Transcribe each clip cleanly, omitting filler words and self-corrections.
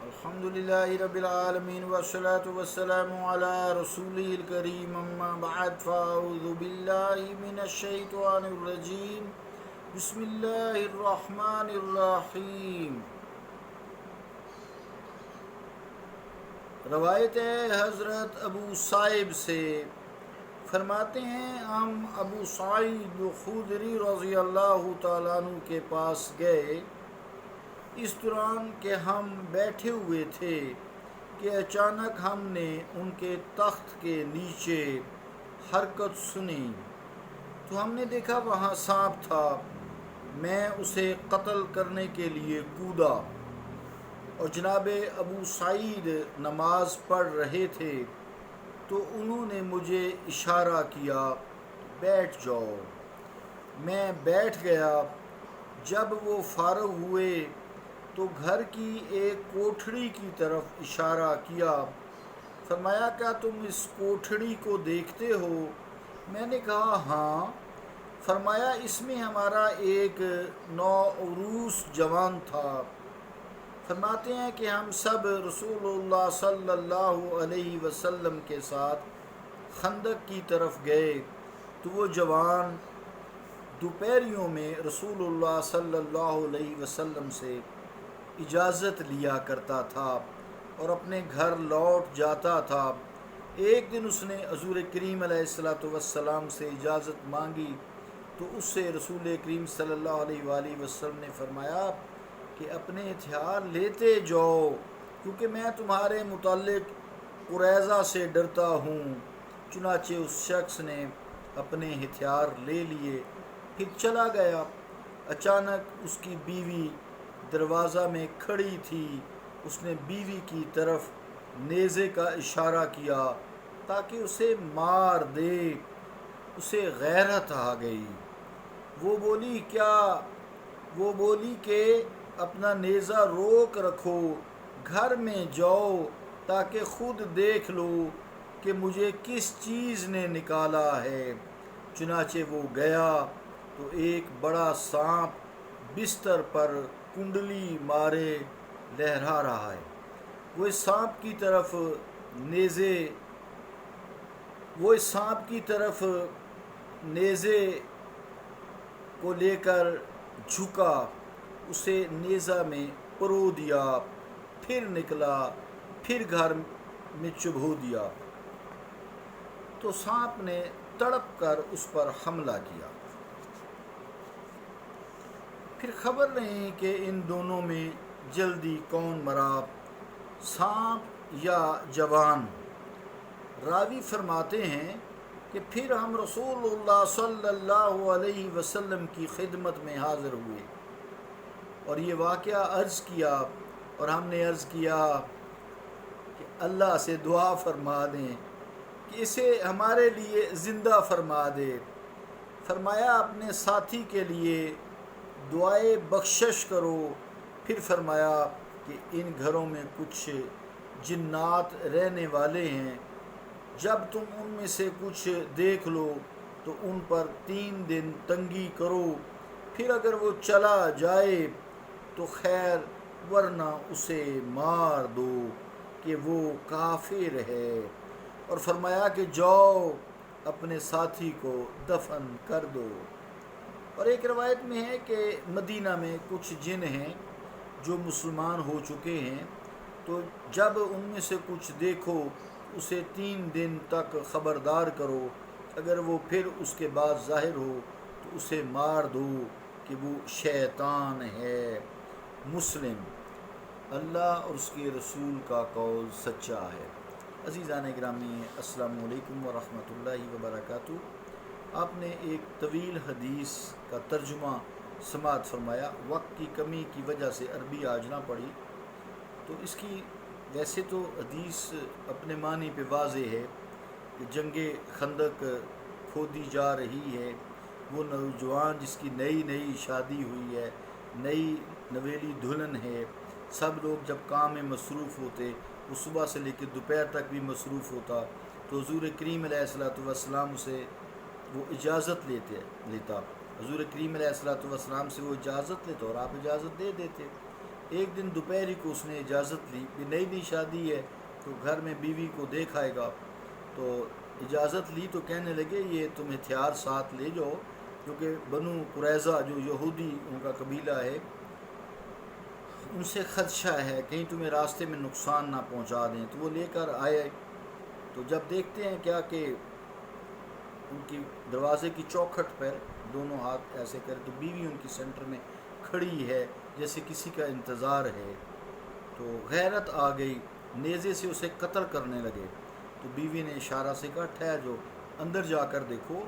الحمدللہ رب العالمین والصلاة والسلام علی رسولہ الکریم اما بعد فاعوذ باللہ من الشیطان الرجیم بسم اللہ الرحمن الرحیم۔ روایت ہے حضرت ابو صائب سے، فرماتے ہیں ہم ابو سعید خدری رضی اللہ تعالیٰ عنہ کے پاس گئے، اس دوران کہ ہم بیٹھے ہوئے تھے کہ اچانک ہم نے ان کے تخت کے نیچے حرکت سنی تو ہم نے دیکھا وہاں سانپ تھا۔ میں اسے قتل کرنے کے لیے کودا اور جناب ابو سعید نماز پڑھ رہے تھے تو انہوں نے مجھے اشارہ کیا بیٹھ جاؤ۔ میں بیٹھ گیا۔ جب وہ فارغ ہوئے تو گھر کی ایک کوٹھڑی کی طرف اشارہ کیا، فرمایا کیا تم اس کوٹھڑی کو دیکھتے ہو؟ میں نے کہا ہاں۔ فرمایا اس میں ہمارا ایک نوعروس جوان تھا۔ فرماتے ہیں کہ ہم سب رسول اللہ صلی اللہ علیہ وسلم کے ساتھ خندق کی طرف گئے تو وہ جوان دوپہریوں میں رسول اللہ صلی اللہ علیہ وسلم سے اجازت لیا کرتا تھا اور اپنے گھر لوٹ جاتا تھا۔ ایک دن اس نے حضور کریم علیہ السلام سے اجازت مانگی تو اس سے رسول کریم صلی اللہ علیہ وآلہ وسلم نے فرمایا کہ اپنے ہتھیار لیتے جاؤ کیونکہ میں تمہارے متعلق قریظہ سے ڈرتا ہوں۔ چنانچہ اس شخص نے اپنے ہتھیار لے لیے پھر چلا گیا۔ اچانک اس کی بیوی دروازہ میں کھڑی تھی۔ اس نے بیوی کی طرف نیزے کا اشارہ کیا تاکہ اسے مار دے۔ اسے غیرت آ گئی۔ وہ بولی کیا؟ وہ بولی کہ اپنا نیزہ روک رکھو، گھر میں جاؤ تاکہ خود دیکھ لو کہ مجھے کس چیز نے نکالا ہے۔ چنانچہ وہ گیا تو ایک بڑا سانپ بستر پر کنڈلی مارے لہرا رہا ہے۔ وہ اس سانپ کی طرف نیزے کو لے کر جھکا، اسے نیزہ میں پرو دیا، پھر نکلا، پھر گھر میں چبھو دیا تو سانپ نے تڑپ کر اس پر حملہ کیا۔ پھر خبر نہیں کہ ان دونوں میں جلدی کون مرا، سانپ یا جوان۔ راوی فرماتے ہیں کہ پھر ہم رسول اللہ صلی اللہ علیہ وسلم کی خدمت میں حاضر ہوئے اور یہ واقعہ عرض کیا، اور ہم نے عرض کیا کہ اللہ سے دعا فرما دیں کہ اسے ہمارے لیے زندہ فرما دے۔ فرمایا اپنے ساتھی کے لیے دعائے بخشش کرو۔ پھر فرمایا کہ ان گھروں میں کچھ جنات رہنے والے ہیں، جب تم ان میں سے کچھ دیکھ لو تو ان پر 3 دن تنگی کرو، پھر اگر وہ چلا جائے تو خیر، ورنہ اسے مار دو کہ وہ کافر ہے۔ اور فرمایا کہ جاؤ اپنے ساتھی کو دفن کر دو۔ اور ایک روایت میں ہے کہ مدینہ میں کچھ جن ہیں جو مسلمان ہو چکے ہیں، تو جب ان میں سے کچھ دیکھو اسے 3 دن تک خبردار کرو، اگر وہ پھر اس کے بعد ظاہر ہو تو اسے مار دو کہ وہ شیطان ہے۔ مسلم۔ اللہ اور اس کے رسول کا قول سچا ہے۔ عزیزان گرامی، السلام علیکم ورحمۃ اللہ وبرکاتہ۔ آپ نے ایک طویل حدیث کا ترجمہ سماعت فرمایا۔ وقت کی کمی کی وجہ سے عربی آج نہ پڑھی، تو اس کی ویسے تو حدیث اپنے معنی پہ واضح ہے کہ جنگ خندق کھودی جا رہی ہے۔ وہ نوجوان جس کی نئی شادی ہوئی ہے، نئی نویلی دلہن ہے، سب لوگ جب کام میں مصروف ہوتے، وہ صبح سے لے کے دوپہر تک بھی مصروف ہوتا، تو حضور کریم علیہ السلام سے وہ اجازت لیتا، حضور کریم علیہ السلام سے وہ اجازت لیتا اور آپ اجازت دے دیتے۔ ایک دن دوپہری کو اس نے اجازت لی کہ نئی نئی شادی ہے تو گھر میں بیوی کو دیکھ آئے گا، تو اجازت لی تو کہنے لگے یہ تم ہتھیار ساتھ لے جاؤ، کیونکہ بنو قریظہ جو یہودی ان کا قبیلہ ہے، ان سے خدشہ ہے کہیں تمہیں راستے میں نقصان نہ پہنچا دیں، تو وہ لے کر آئے۔ تو جب دیکھتے ہیں کیا کہ ان کی دروازے کی چوکھٹ پر دونوں ہاتھ ایسے کر کے بیوی ان کی سینٹر میں کھڑی ہے جیسے کسی کا انتظار ہے، تو غیرت آ گئی، نیزے سے اسے قتل کرنے لگے۔ تو بیوی نے اشارہ سے کہا ٹھہر جو، اندر جا کر دیکھو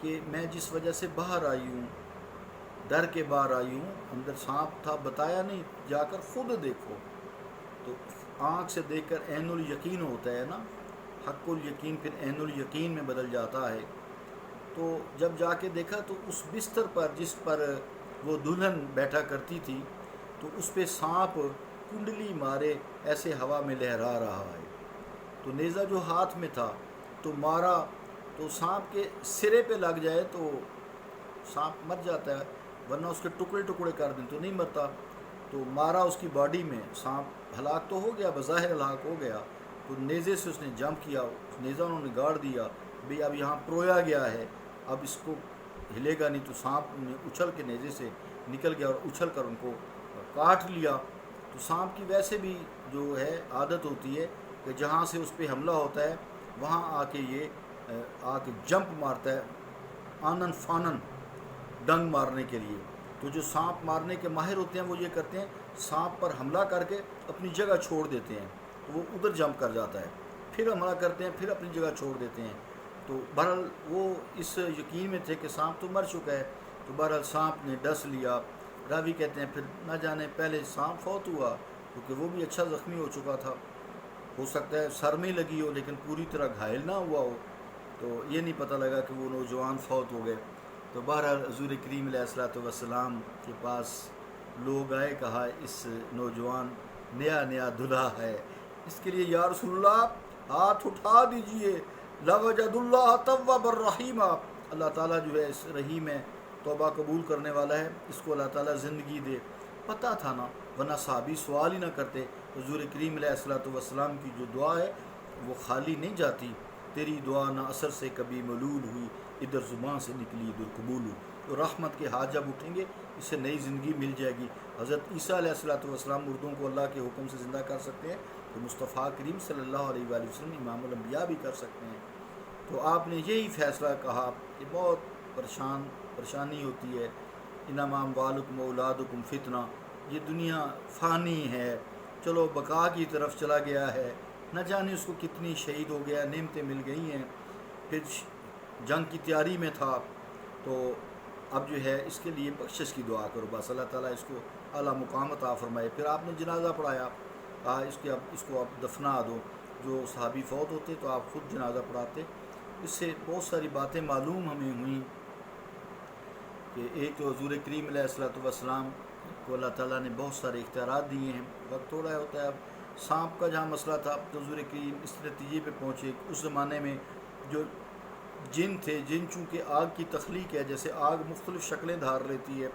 کہ میں جس وجہ سے باہر آئی ہوں، ڈر کے باہر آئی ہوں، اندر سانپ تھا بتایا نہیں، جا کر خود دیکھو۔ تو آنکھ سے دیکھ کر عین الیقین ہوتا ہے نا، حق الیقین پھر عین الیقین میں بدل جاتا ہے۔ تو جب جا کے دیکھا تو اس بستر پر جس پر وہ دلہن بیٹھا کرتی تھی، تو اس پہ سانپ کنڈلی مارے ایسے ہوا میں لہرا رہا ہے۔ تو نیزہ جو ہاتھ میں تھا تو مارا، تو سانپ کے سرے پہ لگ جائے تو سانپ مر جاتا ہے، ورنہ اس کے ٹکڑے ٹکڑے کر دیں تو نہیں مرتا۔ تو مارا اس کی باڈی میں، سانپ ہلاک تو ہو گیا، بظاہر ہلاک ہو گیا، تو نیزے سے اس نے جمپ کیا، نیزہ انہوں نے گاڑ دیا، بھی اب یہاں پرویا گیا ہے، اب اس کو ہلے گا نہیں، تو سانپ نے اچھل کے نیزے سے نکل گیا اور اچھل کر ان کو کاٹ لیا۔ تو سانپ کی ویسے بھی جو ہے عادت ہوتی ہے کہ جہاں سے اس پہ حملہ ہوتا ہے وہاں آ کے یہ آ کے جمپ مارتا ہے، آنن فانن ڈنگ مارنے کے لیے۔ تو جو سانپ مارنے کے ماہر ہوتے ہیں وہ یہ کرتے ہیں، سانپ پر حملہ کر کے اپنی جگہ چھوڑ دیتے ہیں، تو وہ ادھر جمپ کر جاتا ہے، پھر حملہ کرتے ہیں، پھر اپنی جگہ چھوڑ دیتے ہیں۔ تو بہرحال وہ اس یقین میں تھے کہ سانپ تو مر چکا ہے، تو بہرحال سانپ نے ڈس لیا۔ راوی کہتے ہیں پھر نہ جانے پہلے سانپ فوت ہوا، کیونکہ وہ بھی اچھا زخمی ہو چکا تھا، ہو سکتا ہے سر میں لگی ہو لیکن پوری طرح گھائل نہ ہوا ہو، تو یہ نہیں پتہ لگا کہ وہ نوجوان فوت ہو گئے۔ تو بہرحال حضور کریم علیہ الصلوۃ والسلام کے پاس لوگ آئے، کہا اس نوجوان نیا نیا دلہا ہے، اس کے لیے یا رسول اللہ ہاتھ اٹھا دیجئے، لوجد اللہ تواب الرحیم، اللہ تعالیٰ جو ہے اس رحیم ہے، توبہ قبول کرنے والا ہے، اس کو اللہ تعالیٰ زندگی دے۔ پتہ تھا نا، ورنہ صحابی سوال ہی نہ کرتے۔ حضور کریم علیہ الصلوۃ والسلام کی جو دعا ہے وہ خالی نہیں جاتی، تیری دعا نہ اثر سے کبھی ملول ہوئی، ادھر زبان سے نکلی ادھر قبول ہوئی۔ تو رحمت کے ہاتھ جب اٹھیں گے اسے نئی زندگی مل جائے گی۔ حضرت عیسیٰ علیہ الصلوۃ والسلام مردوں کو اللہ کے حکم سے زندہ کر سکتے ہیں، تو مصطفیٰ کریم صلی اللہ علیہ وآلہ وسلم امام الانبیاء بھی کر سکتے ہیں۔ تو آپ نے یہی فیصلہ کہا کہ بہت پریشانی ہوتی ہے، انما اموالکم اولادکم فتنہ، یہ دنیا فانی ہے، چلو بقا کی طرف چلا گیا ہے، نہ جانے اس کو کتنی شہید ہو گیا، نعمتیں مل گئی ہیں، پھر جنگ کی تیاری میں تھا، تو اب جو ہے اس کے لیے بخشش کی دعا کرو، بس اللہ تعالیٰ اس کو اعلیٰ مقام عطا فرمائے۔ پھر آپ نے جنازہ پڑھایا، کہا اس کو اب دفنا دو، جو صحابی فوت ہوتے تو آپ خود جنازہ پڑھاتے۔ اس سے بہت ساری باتیں معلوم ہمیں ہوئیں کہ ایک تو حضور کریم علیہ الصلوۃ والسلام کو اللہ تعالیٰ نے بہت سارے اختیارات دیے ہیں، وقت تھوڑا ہوتا ہے۔ اب سانپ کا جہاں مسئلہ تھا تو حضور کریم اس نتیجے پہ پہنچے، اس زمانے میں جو جن تھے، جن چونکہ آگ کی تخلیق ہے، جیسے آگ مختلف شکلیں دھار لیتی ہے،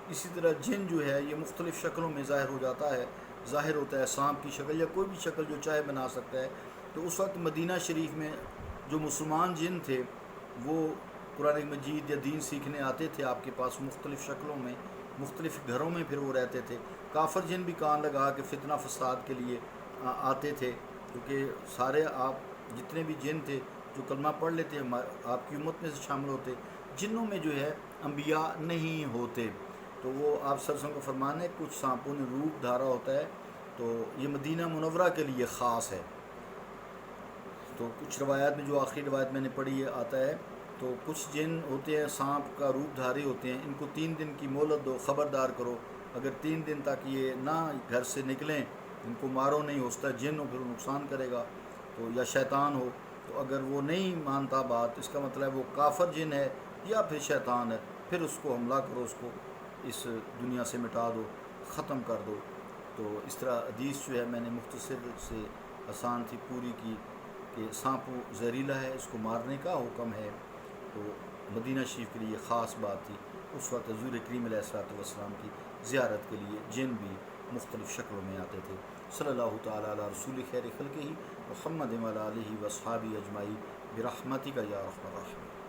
اسی طرح جن جو ہے یہ مختلف شکلوں میں ظاہر ہو جاتا ہے، ظاہر ہوتا ہے سانپ کی شکل یا کوئی بھی شکل جو چاہے بنا سکتا ہے۔ تو اس وقت مدینہ شریف میں جو مسلمان جن تھے وہ قرآن مجید یا دین سیکھنے آتے تھے آپ کے پاس مختلف شکلوں میں، مختلف گھروں میں پھر وہ رہتے تھے۔ کافر جن بھی کان لگا کے فتنہ فساد کے لیے آتے تھے، کیونکہ سارے آپ جتنے بھی جن تھے جو کلمہ پڑھ لیتے آپ کی امت میں سے شامل ہوتے، جنوں میں جو ہے انبیاء نہیں ہوتے، تو وہ آپ صلی اللہ علیہ وسلم کا فرمان ہے کچھ سانپوں نے روپ دھارا ہوتا ہے، تو یہ مدینہ منورہ کے لیے خاص ہے۔ تو کچھ روایات میں، جو آخری روایت میں نے پڑھی ہے آتا ہے، تو کچھ جن ہوتے ہیں سانپ کا روپ دھاری ہوتے ہیں، ان کو 3 دن کی مہلت دو، خبردار کرو، اگر 3 دن تک یہ نہ گھر سے نکلیں، ان کو مارو نہیں، ہو سکتا جن ہو پھر وہ نقصان کرے گا، تو یا شیطان ہو، تو اگر وہ نہیں مانتا بات، اس کا مطلب وہ کافر جن ہے یا پھر شیطان ہے، پھر اس کو حملہ کرو، اس کو اس دنیا سے مٹا دو، ختم کر دو۔ تو اس طرح حدیث جو ہے میں نے مختصر سے آسان تھی پوری کی کہ سانپ زہریلا ہے، اس کو مارنے کا حکم ہے، تو مدینہ شریف کے لیے خاص بات تھی۔ اس وقت حضور کریم علیہ الصلوۃ والسلام کی زیارت کے لیے جن بھی مختلف شکلوں میں آتے تھے۔ صلی اللہ تعالیٰ علی رسول خیر خلقہ محمد وعلی آلہ واصحابہ اجمعین برحمتک یا ارحم الراحمین۔